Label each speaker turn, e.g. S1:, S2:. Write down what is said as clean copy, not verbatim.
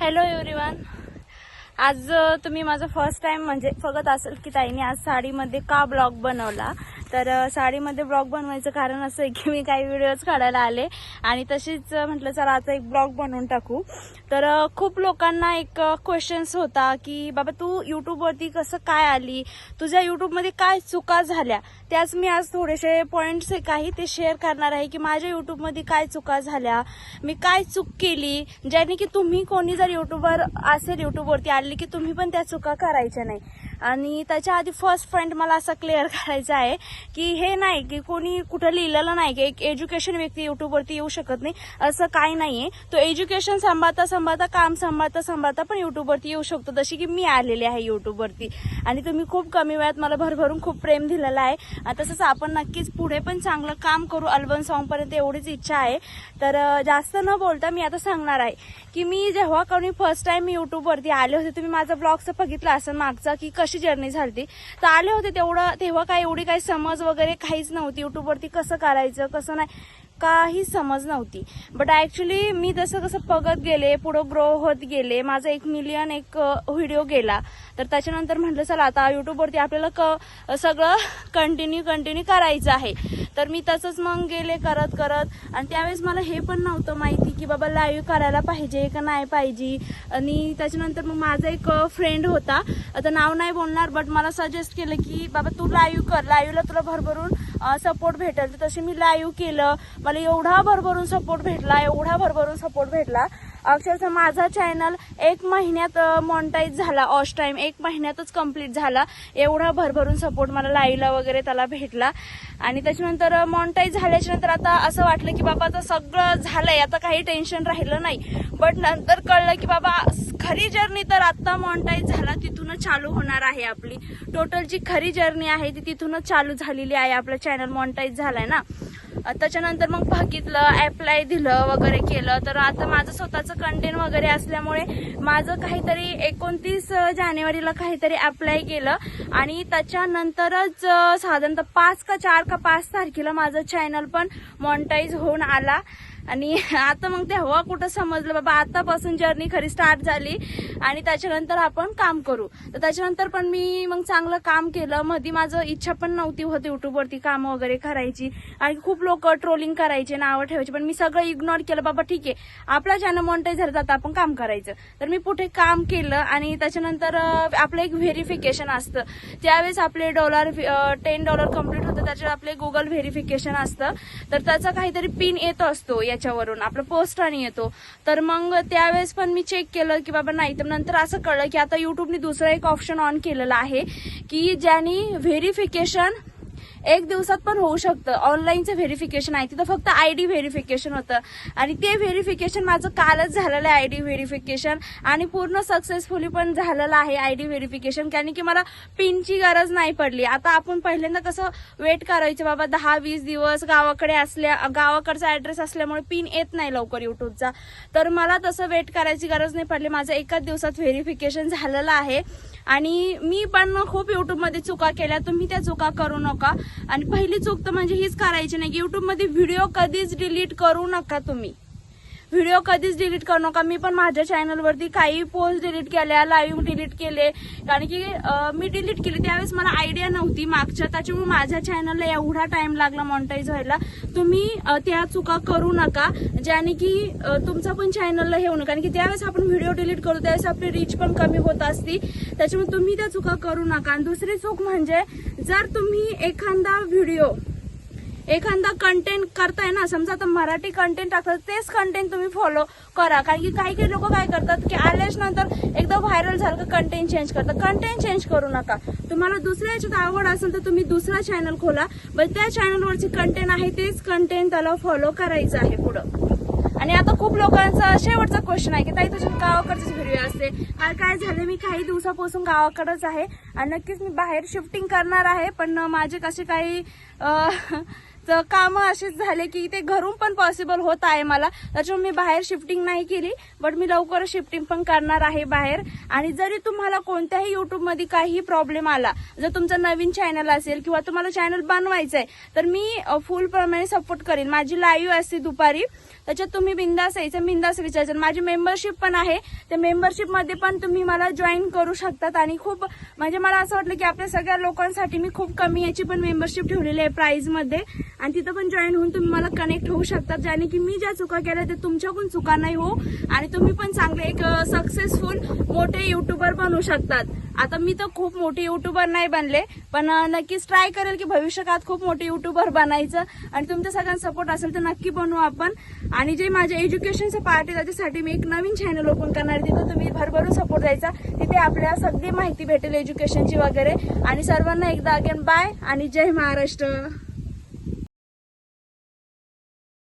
S1: Hello everyone. आज तुम्ही माझा फर्स्ट टाइम म्हणजे बघत असेल की ताईने आज साडीमध्ये का ब्लॉग बनवला. तर साडीमध्ये ब्लॉग बनवायचं कारण असं आहे की मी काही व्हिडिओज काढायला आले आणि तशीच म्हटलं चला आता एक ब्लॉग बनवून टाकू. तर खूप लोकांना एक क्वेश्चन्स होता की बाबा तू यूट्यूबवरती कसं काय आली, तुझ्या यूट्यूबमध्ये काय चुका झाल्या. त्याच मी आज थोडेसे पॉईंट्स काही ते शेअर करणार आहे की माझ्या यूट्यूबमध्ये काय चुका झाल्या, मी काय चूक केली, ज्याने की तुम्ही कोणी जर यूट्यूबर असेल यूट्यूबवरती आली की तुम्ही पण त्या चुका करायच्या नाही. आणि त्याच्या आधी फर्स्ट पॉईंट मला असा क्लिअर करायचा आहे की हे नाही की कोणी कुठं लिहिलेलं नाही की एक एज्युकेशन व्यक्ती यूट्यूबवरती येऊ शकत नाही, असं काही नाहीये. तो एज्युकेशन सांभाळता सांभाळता काम सांभाळता सांभाळता पण यूट्यूबवरती येऊ शकतो, जशी की मी आलेली आहे यूट्यूबवरती. आणि तुम्ही खूप कमी वेळात मला भरभरून खूप प्रेम दिलेलं आहे. तसंच आपण नक्कीच पुढे पण चांगलं काम करू. अल्बम सॉन्ग पर्यंत एवढीच इच्छा आहे. तर जास्त न बोलता मी आता सांगणार आहे की मी जेव्हा कोणी फर्स्ट टाइम मी यूट्यूबवरती आले होते, तुम्ही माझा ब्लॉगचं बघितलं असेल मागचा की कशी जर्नी झाली. तर आले होते तेव्हा काय एवढी काही समज वगैरे काहीच नव्हती. यूट्यूबवरती कसं करायचं कसं नाही काही समज नव्हती. बट ऍक्च्युली मी जसं कसं बघत गेले, पुढं ग्रो होत गेले, माझा 1 मिलियन व्हिडिओ गेला. तर त्याच्यानंतर म्हटलं चला आता युट्यूबवरती आपल्याला सगळं कंटिन्यू करायचं आहे. तर मी तसंच मग गेले करत आणि त्यावेळेस मला हे पण नव्हतं माहिती की बाबा लाईव्ह करायला पाहिजे का नाही पाहिजे. आणि त्याच्यानंतर मग माझा एक फ्रेंड होता, आता नाव नाही बोलणार, बट मला सजेस्ट केलं की बाबा तू लाईव्ह कर, लाईव्हला तुला भरभरून सपोर्ट भेटेल. तर तसे मी लाईव्ह केलं. मला एवढा भरभरून सपोर्ट भेटला. अक्षरशः माझा चॅनल 1 महिन्यात मॉनिटाईज झाला. ऑश टाइम 1 महिन्यातच कम्प्लीट झाला. एवढा भरभरून सपोर्ट मला लाईव्हला वगैरे त्याला भेटला. आणि त्याच्यानंतर मॉनिटाईज झाल्याच्या नंतर आता असं वाटलं की बाबा आता सगळं झालंय, आता काही टेन्शन राहिलं नाही. बट नंतर कळलं की बाबा खरी जर्नी तर आता मॉनिटाईज झाला तिथूनच चालू होणार आहे. आपली टोटल जी खरी जर्नी आहे ती तिथूनच चालू झालेली आहे. आपलं चॅनल मॉनिटाईज झालंय ना. त्याच्यानंतर मग बघितलं, अप्लाय दिलं वगैरे केलं. तर आता माझं स्वतःचं कंटेंट वगैरे असल्यामुळे माझं काहीतरी 29 जानेवारीला काहीतरी अप्लाय केलं आणि त्याच्यानंतरच साधारणतः 4 का 5 तारखेला माझं चॅनल पण मॉनिटाईज होऊन आला. आणि आता मग तेव्हा कुठं समजलं बाबा आतापासून जर्नी खरी स्टार्ट झाली आणि त्याच्यानंतर आपण काम करू. तर त्याच्यानंतर पण मी मग चांगलं काम केलं. मध्ये माझं इच्छा पण नव्हती होत युट्यूबवरती काम वगैरे करायची आणि खूप लोक ट्रोलिंग करायचे, नावं ठेवायचे, पण मी सगळं इग्नोर केलं. बाबा ठीक आहे, आपला चॅनल मॉनिटाईज झालं तर आपण काम करायचं. तर मी पुढे काम केलं आणि त्याच्यानंतर आपलं एक व्हेरिफिकेशन असतं. त्यावेळेस आपले $10 कम्प्लीट होतं, त्याच्यावर आपले गुगल व्हेरिफिकेशन असतं. तर त्याचा काहीतरी पिन येत असतो, याच्यावरून आपलं पोस्टाने येतो. तर मग त्यावेळेस पण मी चेक केलं की बाबा नाही. तर नंतर असं कळलं की आता युट्यूबने दुसरा एक ऑप्शन ऑन केलेला आहे की ज्याने व्हेरिफिकेशन 1 दिवसात पण होऊ शकतं. ऑनलाईनचं व्हेरिफिकेशन आहे, तिथं फक्त ID व्हेरिफिकेशन होतं आणि ते व्हेरिफिकेशन माझं कालच झालेलं आहे. ID व्हेरिफिकेशन आणि पूर्ण सक्सेसफुली पण झालेलं आहे ID व्हेरिफिकेशन, कारण की मला पिनची गरज नाही पडली. आता आपण पहिल्यांदा कसं वेट करायचं बाबा 10-20 दिवस, गावाकडचा ऍड्रेस असल्यामुळे पिन येत नाही लवकर युट्यूबचा. तर मला तसं वेट करायची गरज नाही पडली. माझं 1 दिवसात व्हेरिफिकेशन झालेलं आहे. आणि मी पण खूप युट्यूबमध्ये चुका केल्या, तुम्ही त्या चुका करू नका. आणि पहिली चूक तर म्हणजे हीच करायची नाही की युट्यूबमध्ये व्हिडिओ कधीच डिलीट करू नका. तुम्ही व्हिडिओ कधीच डिलीट करू नका. मी पण माझ्या चॅनलवरती काही पोस्ट डिलीट केल्या, लाईव्ह डिलीट केले, कारण की मी डिलीट केली त्यावेळेस मला आयडिया नव्हती मागच्या, त्याच्यामुळे माझ्या चॅनलला एवढा टाइम लागला मॉनिटाईज व्हायला. तुम्ही त्या चुका करू नका ज्याने की तुमचा पण चॅनलला हे होणं, कारण की त्यावेळेस आपण व्हिडिओ डिलीट करू त्यावेळेस आपली रीच पण कमी होत असती. त्याच्यामुळे तुम्ही त्या चुका करू नका. आणि दुसरी चूक म्हणजे जर तुम्ही एखादा कंटेंट करताय ना, समजा आता मराठी कंटेंट टाकतात, तेच कंटेंट तुम्ही फॉलो करा. कारण की काही लोक काय करतात की आल्याच नंतर एकदा व्हायरल झालं का कंटेंट चेंज करतात. कंटेंट चेंज करू नका. तुम्हाला दुसऱ्या याच्यात आवड असेल तर तुम्ही दुसरा चॅनल खोला, पण त्या चॅनलवरची कंटेंट आहे तेच कंटेंट त्याला फॉलो करायचं आहे पुढं. आणि आता खूप लोकांचा शेवटचा क्वेश्चन आहे की ताई तुझ्या गावाकडचेच व्हिडिओ असते. काय झालं, मी काही दिवसापासून गावाकडेच आहे आणि नक्कीच मी बाहेर शिफ्टिंग करणार आहे, पण माझे कसे काही तर कामं असेच झाले की ते घरून पण पॉसिबल होत आहे मला, त्याच्यामुळे मी बाहेर शिफ्टिंग नाही केली. बट मी लवकर शिफ्टिंग पण करणार आहे बाहेर. आणि जरी तुम्हाला कोणत्याही युट्यूबमध्ये काही प्रॉब्लेम आला, जर तुमचं नवीन चॅनल असेल किंवा तुम्हाला चॅनल बनवायचं आहे, तर मी फुल प्रमाणे सपोर्ट करेन. माझी लाईव्ह असते दुपारी, त्याच्यात तुम्ही बिंदास यायचं, बिंदास विचारायचं. माझी मेंबरशिप पण आहे, त्या मेंबरशिपमध्ये पण तुम्ही मला जॉईन करू शकतात. आणि खूप म्हणजे मला असं वाटलं की आपल्या सगळ्या लोकांसाठी मी खूप कमी याची पण मेंबरशिप ठेवलेली आहे प्राइसमध्ये, आणि तिथं पण जॉईन होऊन तुम्ही मला कनेक्ट होऊ शकतात, ज्याने की मी ज्या चुका केल्या ते तुमच्याकडून चुका नाही हो, आणि तुम्ही पण चांगले एक सक्सेसफुल मोठे युट्यूबर बनू शकतात. आता मी तर खूप मोठे युट्यूबर नाही बनले, पण नक्कीच ट्राय करेल की भविष्यात खूप मोठे युट्यूबर बनायचं. आणि तुमच्या सगळ्यांचा सपोर्ट असेल तर नक्की बनवू आपण. आणि जे माझे एज्युकेशनचं पार्ट आहे त्याच्यासाठी मी एक नवीन चॅनल ओपन करणार आहे, तिथं तुम्ही भरभरून सपोर्ट द्यायचा. तिथे आपल्याला सगळी माहिती भेटेल एज्युकेशनची वगैरे. आणि सर्वांना एकदा अगेन बाय आणि जय महाराष्ट्र.